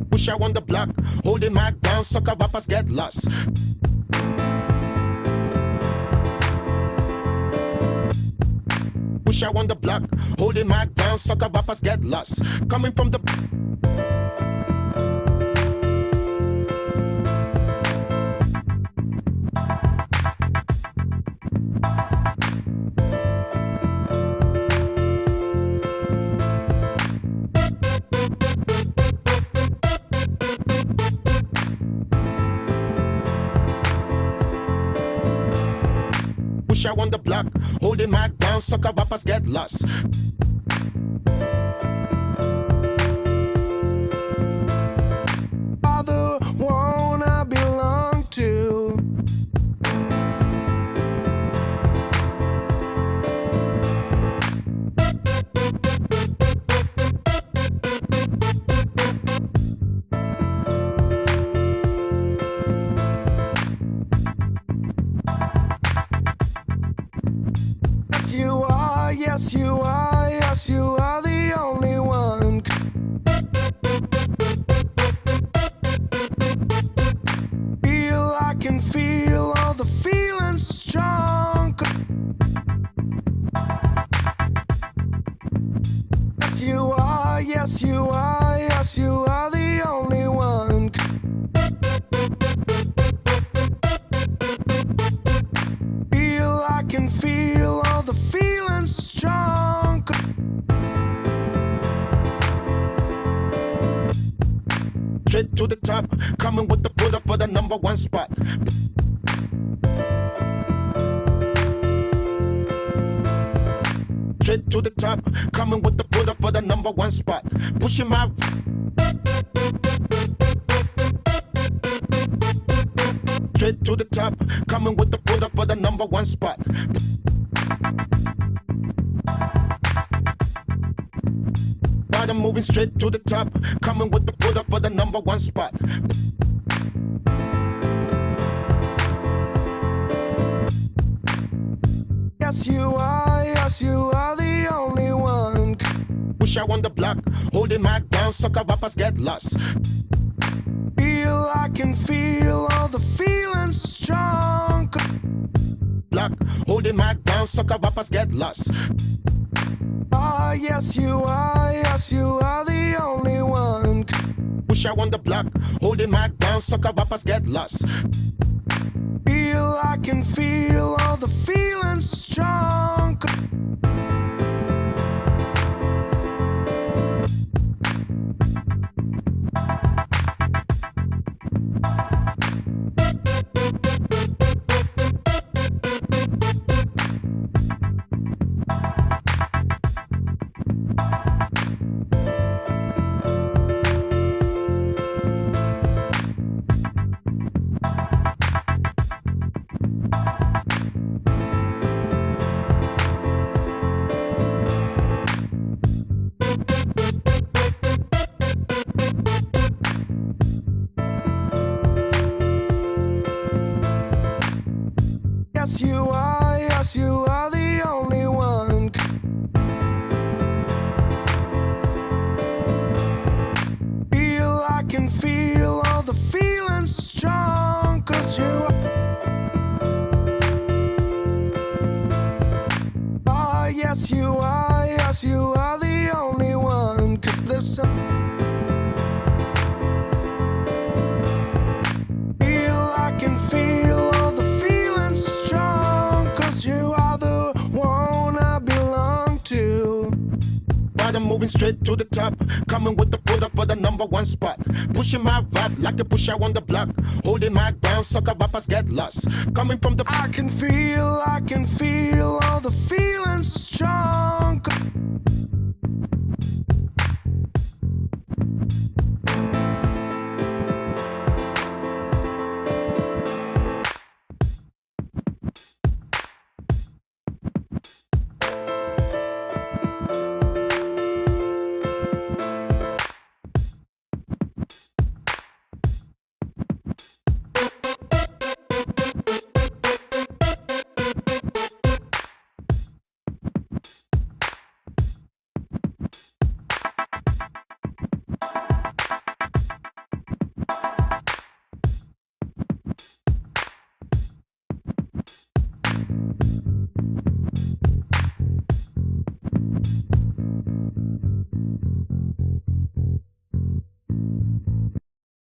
Push out on the block, holding my ground, sucker rappers get lost. Push out on the block, holding my ground, sucker rappers get lost. Coming from the push out on the block, holding my ground, sucker rappers get lost. Other one I belong to. Yes, you are, yes, you are the only one. Feel, I can feel all the feelings strong. Yes, you are, yes, you are, yes, you are the only one. Feel, I can feel all the feelings strong. Straight to the top, coming with the pull up for the #1 spot. Straight to the top, coming with the pull up for the #1 spot. Pushing my straight to the top. Coming with the product for the #1 spot. Bottom moving straight to the top. Coming with the product for the #1 spot. Yes, you are the only one. Push out on the block, holding my down, sucker rappers get lost. I can feel all the feelings strong. Block, holding my down, sucker rappers get lost. Yes, you are the only one. Push out on the block, holding my down, sucker rappers get lost. I can feel all the feelings strong. Yes, you are the only one. I can feel all the feelings strong. 'Cause you are. Yes, you are the only one. 'Cause there's I can feel all the feelings strong. 'Cause you are the one I belong to. Bottom moving straight to the top. Coming with the product for the #1 spot. Pushing my vibe like the push out on the block. Holding my down, sucker rappers get lost. Coming from the I can feel all the feelings strong.